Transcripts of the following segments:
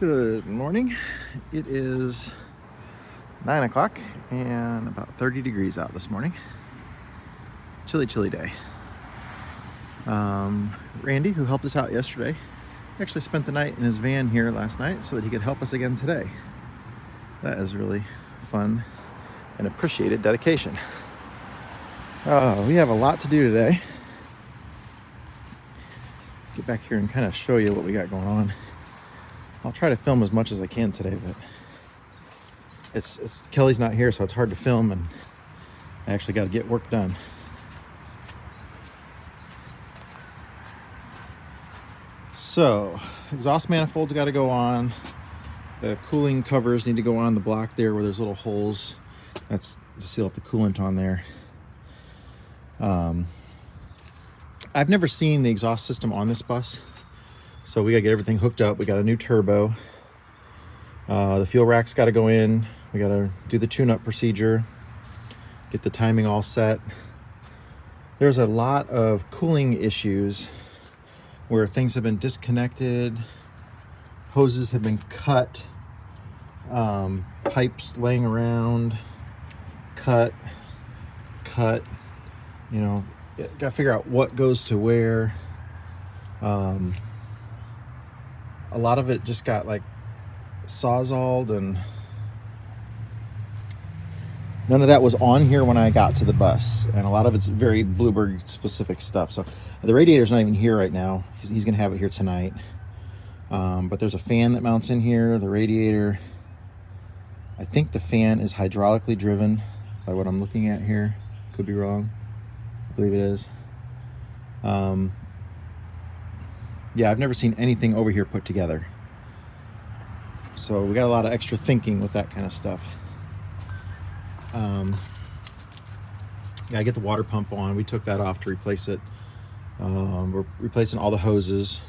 Good morning. It is 9 o'clock and about 30 degrees out this morning. Chilly, chilly day. Randy, who helped us out yesterday, actually spent the night in his van here last night so that he could help us again today. That is really fun and appreciated dedication. We have a lot to do today. Get back here and kind of show you what we got going on. I'll try to film as much as I can today, but it's Kelly's not here, so it's hard to film, and I actually got to get work done. So, exhaust manifolds got to go on. The cooling covers need to go on the block there where there's little holes. That's to seal up the coolant on there. I've never seen the exhaust system on this bus, so we gotta get everything hooked up. We got a new turbo. The fuel rack's got to go in. We got to do the tune-up procedure, get the timing all set. There's a lot of cooling issues where things have been disconnected, hoses have been cut, pipes laying around, cut, you know, gotta figure out what goes to where. A lot of it just got like sawzalled, and none of that was on here when I got to the bus, and a lot of it's very Bluebird specific stuff. So the radiator's not even here right now. He's gonna have it here tonight. But there's a fan that mounts in here. The radiator, I think the fan is hydraulically driven by what I'm looking at here. Could be wrong. I believe it is. Yeah, I've never seen anything over here put together. So we got a lot of extra thinking with that kind of stuff. Gotta get the water pump on. We took that off to replace it. We're replacing all the hoses.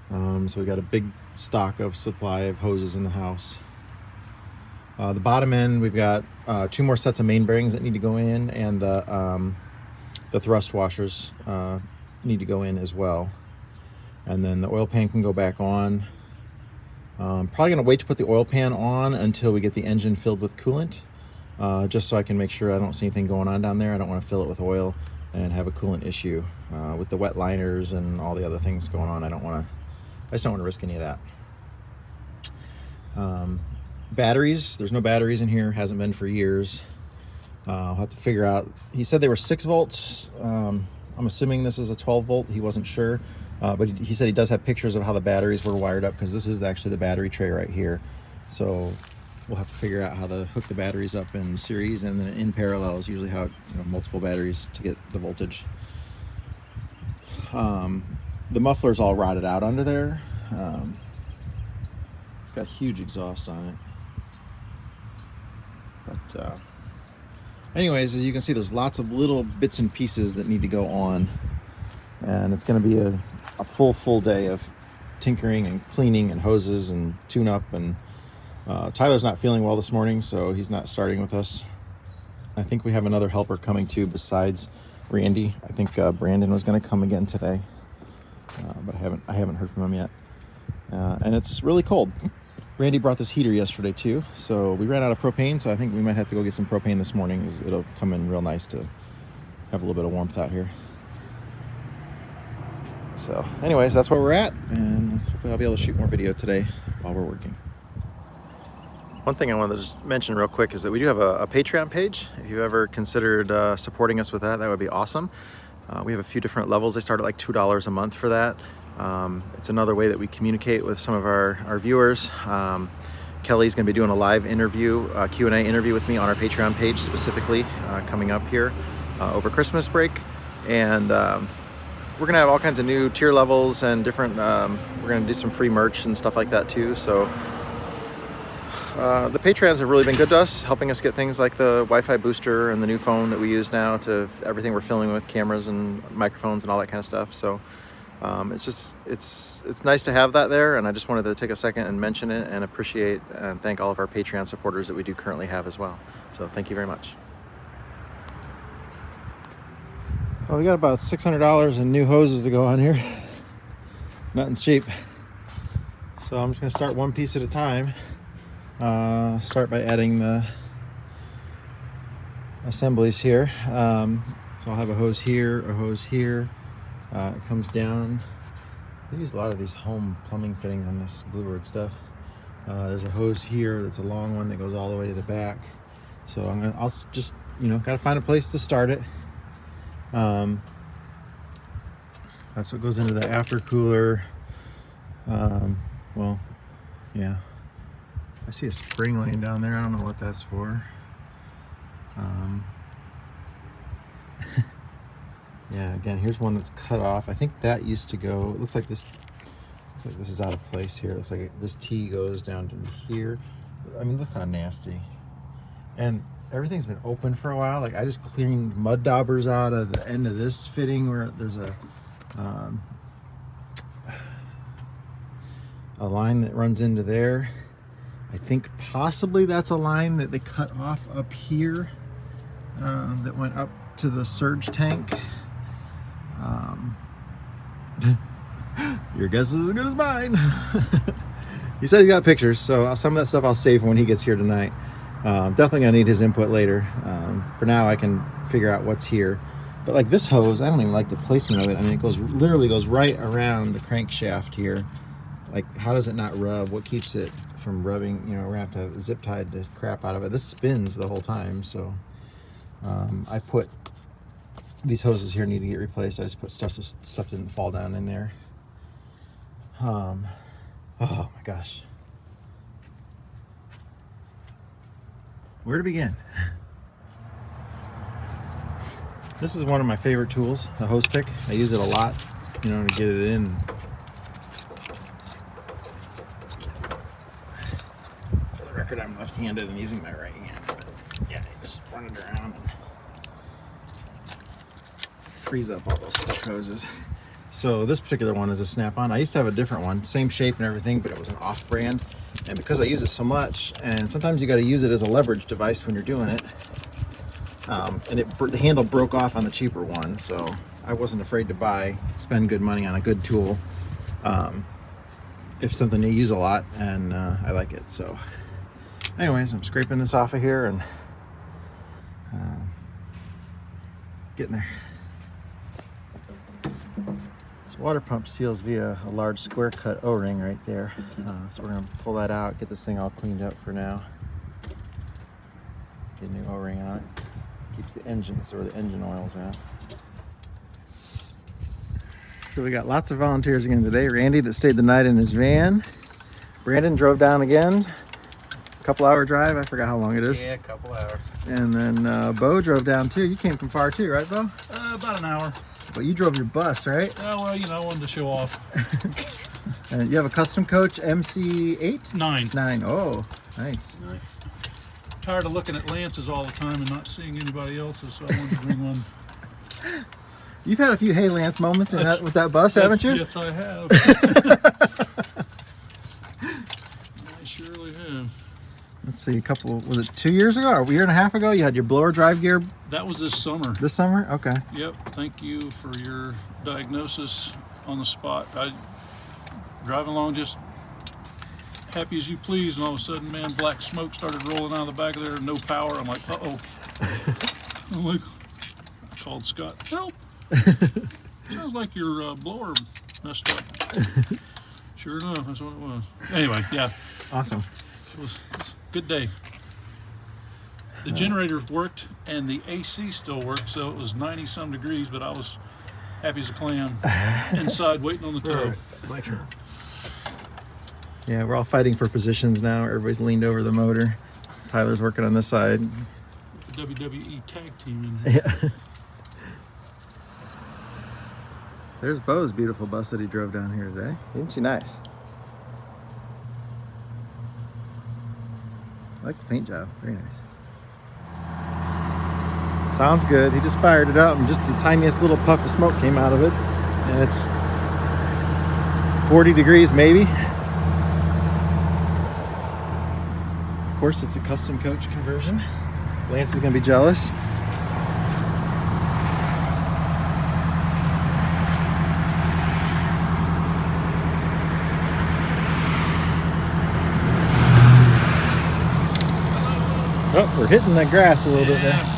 So we got a big stock of supply of hoses in the house. The bottom end, we've got 2 more sets of main bearings that need to go in, and the thrust washers need to go in as well. And then the oil pan can go back on. Probably gonna wait to put the oil pan on until we get the engine filled with coolant, just so I can make sure I don't see anything going on down there. I don't want to fill it with oil and have a coolant issue with the wet liners and all the other things going on. I just don't want to risk any of that. Batteries, there's no batteries in here, hasn't been for years. I'll have to figure out. He said they were 6 volts. I'm assuming this is a 12 volt. He wasn't sure. But he said he does have pictures of how the batteries were wired up, because this is actually the battery tray right here. So we'll have to figure out how to hook the batteries up in series, and then in parallel is usually how, multiple batteries to get the voltage. The muffler's all rotted out under there. It's got huge exhaust on it. But anyways, as you can see, there's lots of little bits and pieces that need to go on, and it's going to be a full day of tinkering and cleaning and hoses and tune-up. And Tyler's not feeling well this morning, so he's not starting with us. I think we have another helper coming too besides Randy. I think Brandon was going to come again today, but I haven't heard from him yet. And it's really cold. Randy brought this heater yesterday too, so we ran out of propane, so I think we might have to go get some propane this morning. It'll come in real nice to have a little bit of warmth out here. So anyways, that's where we're at, and hopefully I'll be able to shoot more video today while we're working. One thing I wanted to just mention real quick is that we do have a Patreon page. If you've ever considered supporting us with that would be awesome. We have a few different levels. They start at like $2 a month for that. It's another way that we communicate with some of our viewers. Kelly's going to be doing a live interview, Q&A interview with me on our Patreon page specifically, coming up here over Christmas break. And we're going to have all kinds of new tier levels and different, we're going to do some free merch and stuff like that too. So the Patreons have really been good to us, helping us get things like the Wi-Fi booster and the new phone that we use now to everything we're filming with, cameras and microphones and all that kind of stuff. So it's nice to have that there, and I just wanted to take a second and mention it and appreciate and thank all of our Patreon supporters that we do currently have as well. So thank you very much. Well, we got about $600 in new hoses to go on here. Nothing's cheap. So I'm just going to start one piece at a time. Start by adding the assemblies here. So I'll have a hose here, a hose here. It comes down. They use a lot of these home plumbing fittings on this Bluebird stuff. There's a hose here that's a long one that goes all the way to the back. So I'll just, gotta find a place to start it. That's what goes into the aftercooler. Well, yeah. I see a spring laying down there. I don't know what that's for. Yeah, again, here's one that's cut off. I think that used to go, it looks like this is out of place here. It looks like this T goes down to here. I mean, look how nasty. And everything's been open for a while. Like, I just cleaned mud daubers out of the end of this fitting where there's a line that runs into there. I think possibly that's a line that they cut off up here that went up to the surge tank. Your guess is as good as mine. He said he got pictures, so some of that stuff I'll save for when he gets here tonight. Definitely gonna need his input later. For now, I can figure out what's here. But like this hose, I don't even like the placement of it. I mean, it literally goes right around the crankshaft here. Like, how does it not rub? What keeps it from rubbing? We're gonna have to zip tie the crap out of it. This spins the whole time, so I put these hoses here need to get replaced. I just put stuff didn't fall down in there. Oh my gosh, where to begin? This is one of my favorite tools, the hose pick. I use it a lot, to get it in. For the record, I'm left-handed and using my right hand. But yeah, I just run it around and freeze up all those stuck hoses. So this particular one is a snap-on. I used to have a different one, same shape and everything, but it was an off-brand. And because I use it so much, and sometimes you got to use it as a leverage device when you're doing it, and the handle broke off on the cheaper one, so I wasn't afraid to spend good money on a good tool. If something you use a lot, and I like it. So anyways, I'm scraping this off of here and getting there. This water pump seals via a large square cut O-ring right there. So we're going to pull that out, get this thing all cleaned up for now. Get a new O-ring on it. Keeps the engine, this is where the engine oil's at. So we got lots of volunteers again today. Randy that stayed the night in his van. Brandon drove down again. A couple hour drive, I forgot how long it is. Yeah, a couple hours. And then Bo drove down too. You came from far too, right, Bo? About an hour. But you drove your bus, right? Yeah, well, I wanted to show off. And you have a custom coach MC8? 9. Oh, nice. Tired of looking at Lance's all the time and not seeing anybody else's, so I wanted to bring one. You've had a few Hey Lance moments with that bus, haven't you? Yes, I have. I surely have. Let's see, was it 2 years ago or a year and a half ago? You had your blower drive gear? That was this summer. This summer? Okay. Yep, thank you for your diagnosis on the spot. I driving along just happy as you please, and all of a sudden, man, black smoke started rolling out of the back of there, no power. I'm like, uh-oh. I'm like, I called Scott, help. Sounds like your blower messed up. Sure enough, that's what it was. Anyway, yeah. Awesome. It was a good day. The generator worked and the AC still worked, so it was 90-some degrees, but I was happy as a clam inside waiting on the tow. My turn. Yeah, we're all fighting for positions now. Everybody's leaned over the motor. Tyler's working on this side. The WWE tag team in here. Yeah. There's Bo's beautiful bus that he drove down here today. Isn't she nice? I like the paint job. Very nice. Sounds good. He just fired it up and just the tiniest little puff of smoke came out of it. And it's 40 degrees maybe. Of course, it's a custom coach conversion. Lance is going to be jealous. Oh, we're hitting the grass a little bit there.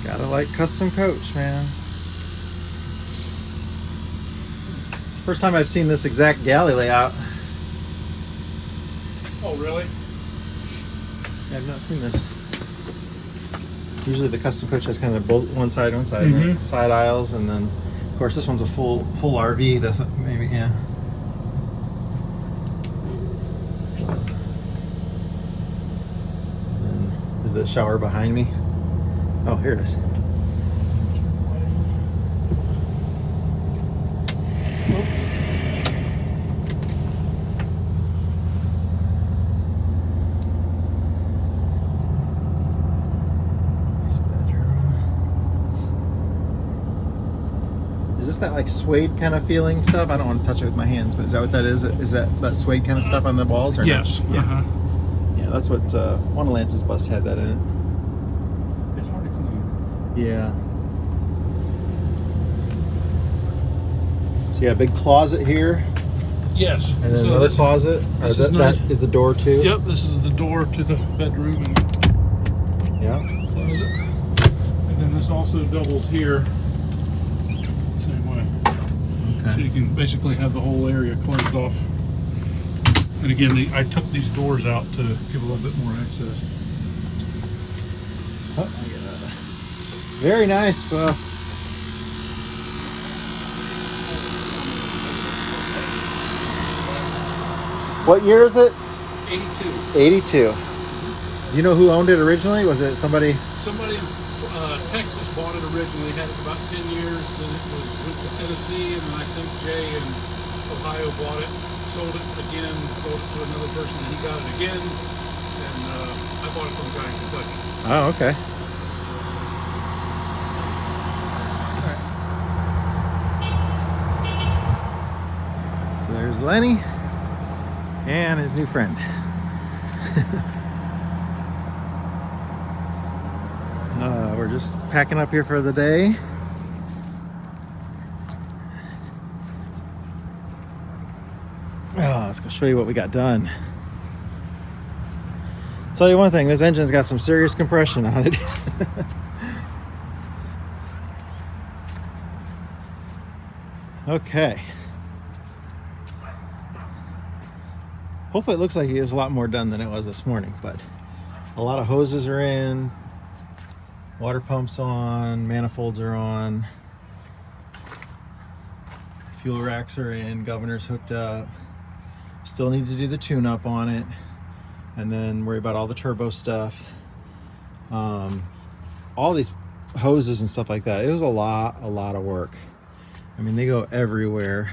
Gotta like custom coach, man. It's the first time I've seen this exact galley layout. Oh, really? Yeah, I've not seen this. Usually the custom coach has kind of both one side, and then side aisles, and then of course this one's a full RV. That's maybe, yeah. And is the shower behind me? Oh, here it is. Nice bedroom. Is this that like suede kind of feeling stuff? I don't want to touch it with my hands, but is that what that is? Is that suede kind of stuff on the walls? Or yes. No? Yeah. Yeah, that's what one of Lance's bus had that in it. It's hard to clean. Yeah. So you got a big closet here. Yes. And then So another this- closet. this Or is nice. that is the door too. Yep, this is the door to the bedroom and Yeah. closet. And then this also doubles here. Same way. So Okay. you can basically have the whole area closed off. And again, I took these doors out to give a little bit more access. Oh, I get that. Very nice, bro. What year is it? 82. 82. Do you know who owned it originally? Was it somebody? Somebody in Texas bought it originally, had it about 10 years, then it went to Tennessee, and then I think Jay in Ohio bought it, sold it again, sold it to another person, and he got it again, and I bought it from a guy in Kentucky. Oh, okay. So there's Lenny and his new friend. We're just packing up here for the day. Let's go show you what we got done. Tell you one thing, this engine's got some serious compression on it. Okay. Hopefully it looks like it is a lot more done than it was this morning, but a lot of hoses are in, water pumps on, manifolds are on, fuel racks are in, governors hooked up. Still need to do the tune-up on it, and then worry about all the turbo stuff. All these hoses and stuff like that. It was a lot of work. I mean, they go everywhere,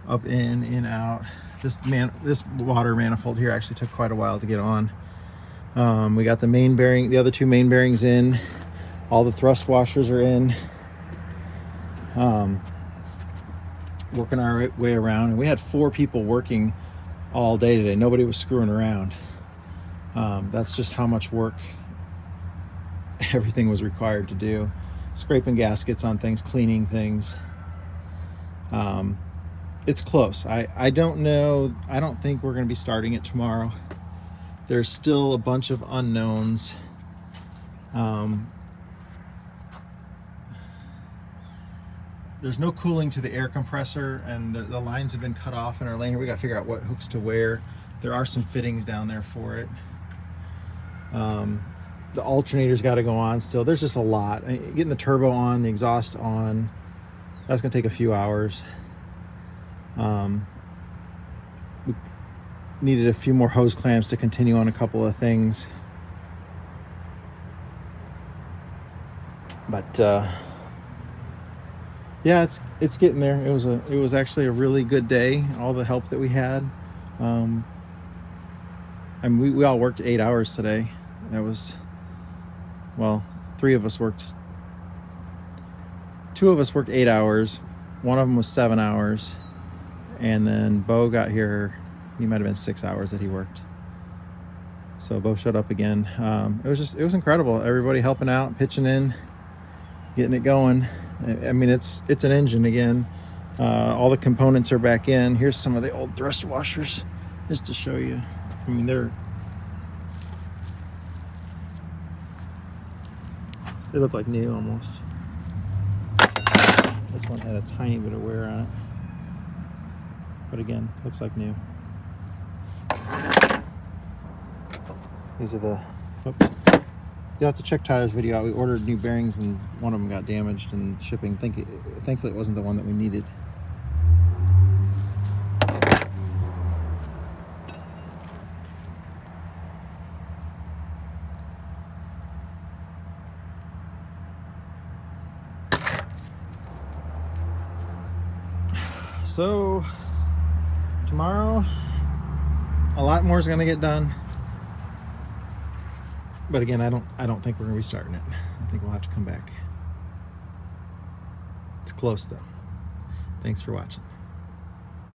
up, in, out. This water manifold here actually took quite a while to get on. We got the main bearing, the other two main bearings in. All the thrust washers are in. Working our way around, and we had 4 people working all day today. Nobody was screwing around. That's just how much work everything was required to do. Scraping gaskets on things, cleaning things. It's close. I don't know. I don't think we're going to be starting it tomorrow. There's still a bunch of unknowns. There's no cooling to the air compressor, and the lines have been cut off in our lane here. We got to figure out what hooks to wear. There are some fittings down there for it. The alternator's got to go on still. There's just a lot. Getting the turbo on, the exhaust on, that's going to take a few hours. We needed a few more hose clamps to continue on a couple of things. But yeah, it's getting there. It was actually a really good day. All the help that we had. I mean, we all worked 8 hours today. That was, well, 3 of us worked. 2 of us worked 8 hours. One of them was 7 hours. And then Bo got here. He might have been 6 hours that he worked. So Bo showed up again. It was incredible. Everybody helping out, pitching in, getting it going. I mean, it's an engine again. All the components are back in. Here's some of the old thrust washers, just to show you. I mean, they look like new almost. This one had a tiny bit of wear on it, but again, looks like new. These are the, oops. You'll have to check Tyler's video out. We ordered new bearings and one of them got damaged in shipping. Thankfully it wasn't the one that we needed. So tomorrow, a lot more is going to get done. But again, I don't think we're going to be starting it. I think we'll have to come back. It's close though. Thanks for watching.